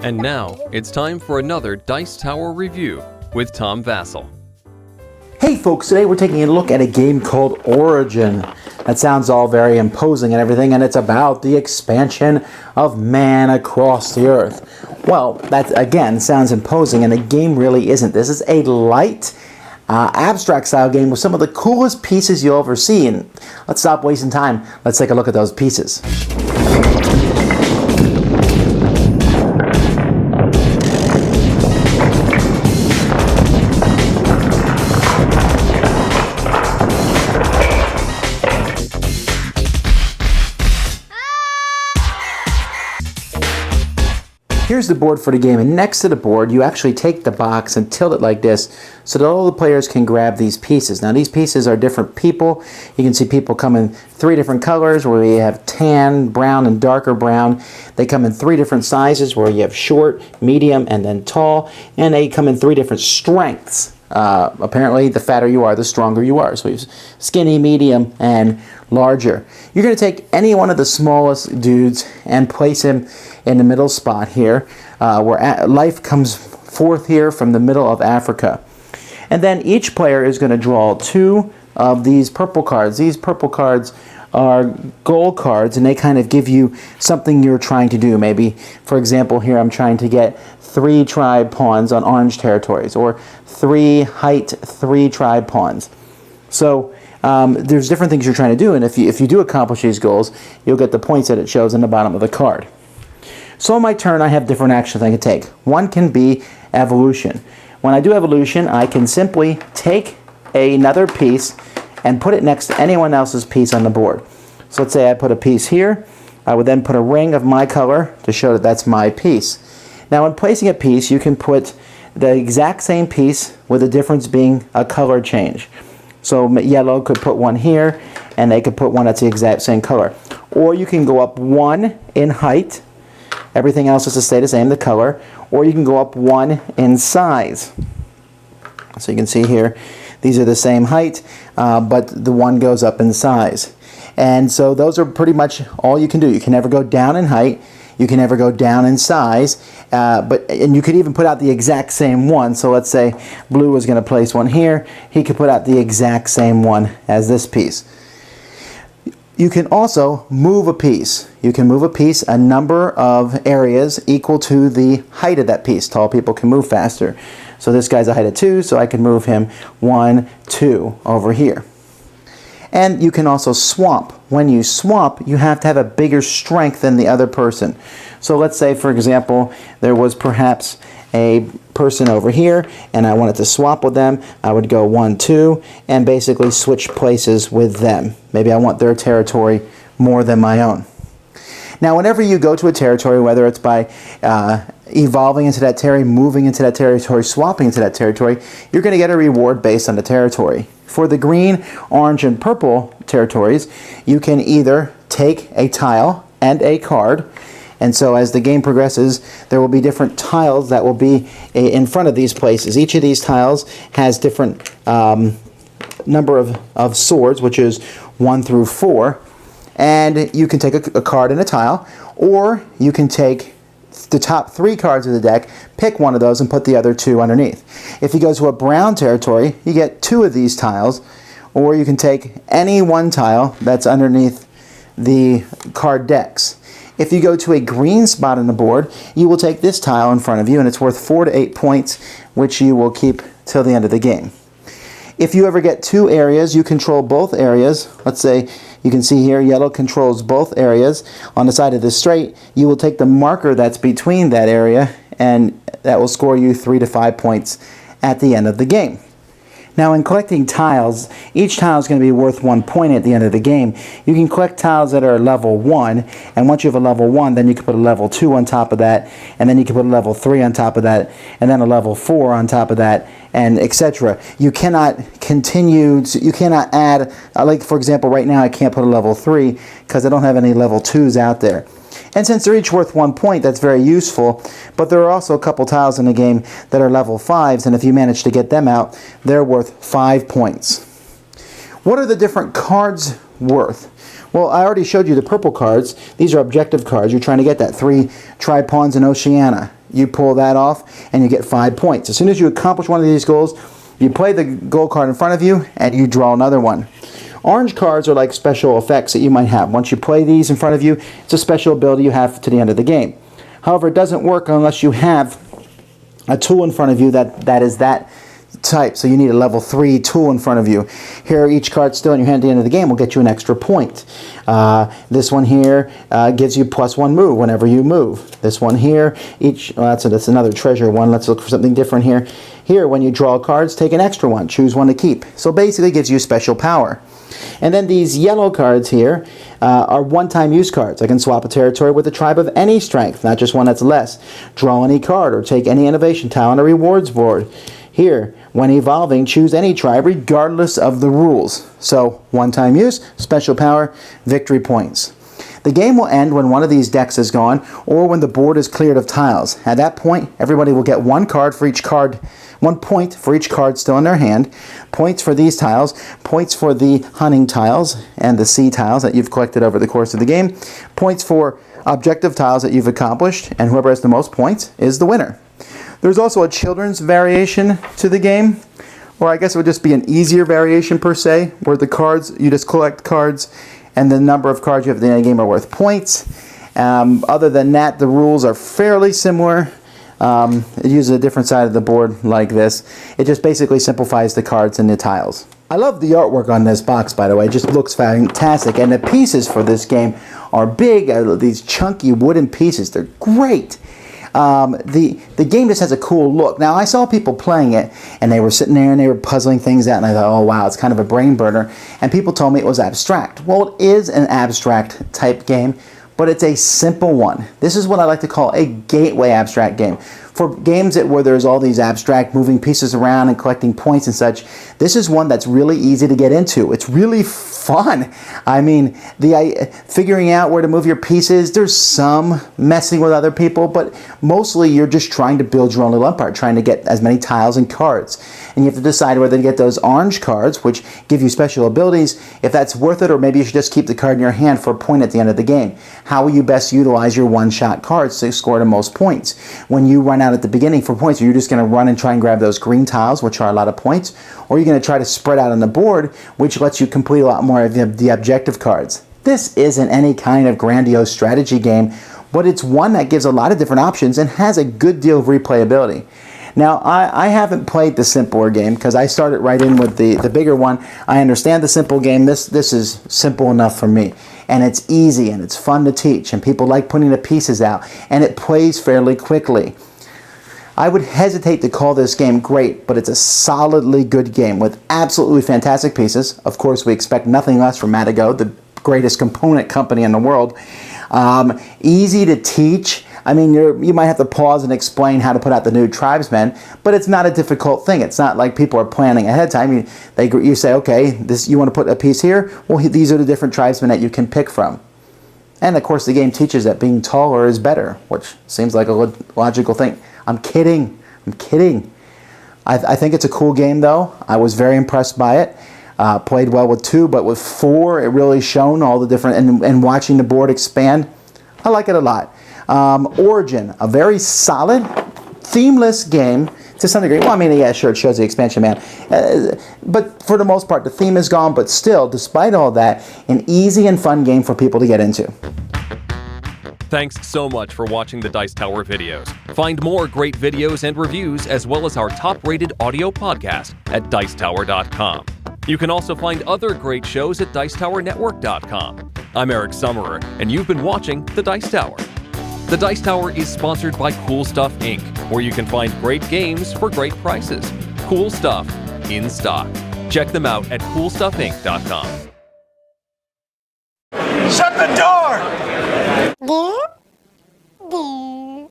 And now, it's time for another Dice Tower review with Tom Vasel. Hey folks, today we're taking a look at a game called Origin. That sounds all very imposing and everything, and it's about the expansion of man across the earth. Well, that again sounds imposing, and the game really isn't. This is a light, abstract style game with some of the coolest pieces you'll ever see. And let's stop wasting time. Let's take a look at those pieces. Here's the board for the game, and next to the board you actually take the box and tilt it like this so that all the players can grab these pieces. Now these pieces are different people. You can see people come in 3 different colors where you have tan, brown, and darker brown. They come in 3 different sizes where you have short, medium, and then tall, and they come in 3 different strengths. Apparently the fatter you are, the stronger you are. So you have skinny, medium, and larger. You're going to take any one of the smallest dudes and place him in the middle spot here, where life comes forth here from the middle of Africa. And then each player is going to draw 2 of these purple cards. These purple cards are gold cards, and they kind of give you something you're trying to do. Maybe, for example, here I'm trying to get 3 tribe pawns on orange territories, or 3 height, 3 tribe pawns. So there's different things you're trying to do, and if you do accomplish these goals, you'll get the points that it shows in the bottom of the card. So on my turn, I have different actions I can take. One can be evolution. When I do evolution, I can simply take another piece and put it next to anyone else's piece on the board. So let's say I put a piece here. I would then put a ring of my color to show that that's my piece. Now when placing a piece, you can put the exact same piece with the difference being a color change. So yellow could put one here, and they could put one that's the exact same color. Or you can go up 1 in height. Everything else is to stay the same, the color. Or you can go up 1 in size. So you can see here, these are the same height, but the one goes up in size. And so those are pretty much all you can do. You can never go down in height. You can never go down in size. And you could even put out the exact same one. So let's say blue was going to place one here. He could put out the exact same one as this piece. You can also move a piece. You can move a piece a number of areas equal to the height of that piece. Tall people can move faster. So this guy's a height of 2, so I can move him 1, 2 over here. And you can also swamp. When you swamp, you have to have a bigger strength than the other person. So let's say, for example, there was perhaps a person over here, and I wanted to swap with them. I would go 1, 2, and basically switch places with them. Maybe I want their territory more than my own. Now, whenever you go to a territory, whether it's by evolving into that territory, moving into that territory, swapping into that territory, you're going to get a reward based on the territory. For the green, orange, and purple territories, you can either take a tile and a card. And so as the game progresses, there will be different tiles that will be in front of these places. Each of these tiles has different number of swords, which is 1 through 4. And you can take a card and a tile, or you can take the top 3 cards of the deck, pick one of those, and put the other 2 underneath. If you go to a brown territory, you get 2 of these tiles, or you can take any one tile that's underneath the card decks. If you go to a green spot on the board, you will take this tile in front of you, and it's worth 4 to 8 points, which you will keep till the end of the game. If you ever get 2 areas, you control both areas. Let's say you can see here yellow controls both areas. On the side of this straight, you will take the marker that's between that area, and that will score you 3 to 5 points at the end of the game. Now in collecting tiles, each tile is going to be worth 1 point at the end of the game. You can collect tiles that are level 1, and once you have a level 1, then you can put a level 2 on top of that, and then you can put a level 3 on top of that, and then a level 4 on top of that, and etc. You cannot you cannot add, like for example right now I can't put a level 3 because I don't have any level 2s out there. And since they're each worth 1 point, that's very useful. But there are also a couple tiles in the game that are level 5s, and if you manage to get them out, they're worth 5 points. What are the different cards worth? Well, I already showed you the purple cards. These are objective cards. You're trying to get that 3 tri-pawns in Oceania. you pull that off, and you get 5 points. As soon as you accomplish one of these goals, you play the goal card in front of you, and you draw another one. Orange cards are like special effects that you might have. Once you play these in front of you, it's a special ability you have to the end of the game. However, it doesn't work unless you have a tool in front of you that is that type. So you need a level 3 tool in front of you. Here, each card still in your hand at the end of the game will get you an extra point. This one here gives you +1 move whenever you move. This one here, that's another treasure one. Let's look for something different here. Here, when you draw cards, take an extra one. Choose one to keep. So basically, it gives you special power. And then these yellow cards here are one-time use cards. I can swap a territory with a tribe of any strength, not just one that's less. Draw any card or take any innovation tile on a rewards board. Here, when evolving, choose any tribe regardless of the rules. So, one-time use, special power, victory points. The game will end when one of these decks is gone or when the board is cleared of tiles. At that point, everybody will get 1 point for each card still in their hand, points for these tiles, points for the hunting tiles and the sea tiles that you've collected over the course of the game, points for objective tiles that you've accomplished, and whoever has the most points is the winner. There's also a children's variation to the game, or I guess it would just be an easier variation per se, where the cards, you just collect cards and the number of cards you have at the end of the game are worth points. Other than that, the rules are fairly similar. It uses a different side of the board like this. It just basically simplifies the cards and the tiles. I love the artwork on this box, by the way. It just looks fantastic. And the pieces for this game are big. These chunky wooden pieces. They're great. The game just has a cool look. Now, I saw people playing it, and they were sitting there and they were puzzling things out, and I thought, oh wow, it's kind of a brain burner. And people told me it was abstract. Well, it is an abstract type game, but it's a simple one. This is what I like to call a gateway abstract game. For games where there's all these abstract moving pieces around and collecting points and such, this is one that's really easy to get into. It's really fun. I mean, figuring out where to move your pieces, there's some messing with other people, but mostly you're just trying to build your own little empire, trying to get as many tiles and cards. And you have to decide whether to get those orange cards, which give you special abilities, if that's worth it, or maybe you should just keep the card in your hand for a point at the end of the game. How will you best utilize your one-shot cards to score the most points? When you run out at the beginning for points, are you just going to run and try and grab those green tiles, which are a lot of points, or are you going to try to spread out on the board, which lets you complete a lot more of the objective cards? This isn't any kind of grandiose strategy game, but it's one that gives a lot of different options and has a good deal of replayability. Now, I haven't played the simpler game because I started right in with the bigger one. I understand the simple game. This is simple enough for me. And it's easy and it's fun to teach, and people like putting the pieces out, and it plays fairly quickly. I would hesitate to call this game great, but it's a solidly good game with absolutely fantastic pieces. Of course, we expect nothing less from Matago, the greatest component company in the world. Easy to teach. I mean, you might have to pause and explain how to put out the new tribesmen, but it's not a difficult thing. It's not like people are planning ahead of time. You say, okay, you want to put a piece here? Well, these are the different tribesmen that you can pick from. And of course, the game teaches that being taller is better, which seems like a logical thing. I'm kidding. I think it's a cool game, though. I was very impressed by it. Played well with 2, but with 4, it really shone all the different, and watching the board expand, I like it a lot. Origin, a very solid, themeless game to some degree. Well, I mean, yeah, sure, it shows the expansion, man. But for the most part, the theme is gone, but still, despite all that, an easy and fun game for people to get into. Thanks so much for watching the Dice Tower videos. Find more great videos and reviews, as well as our top-rated audio podcast at Dicetower.com. You can also find other great shows at Dicetowernetwork.com. I'm Eric Summerer, and you've been watching The Dice Tower. The Dice Tower is sponsored by Cool Stuff Inc., where you can find great games for great prices. Cool stuff in stock. Check them out at CoolStuffInc.com. Shut the door! There? There.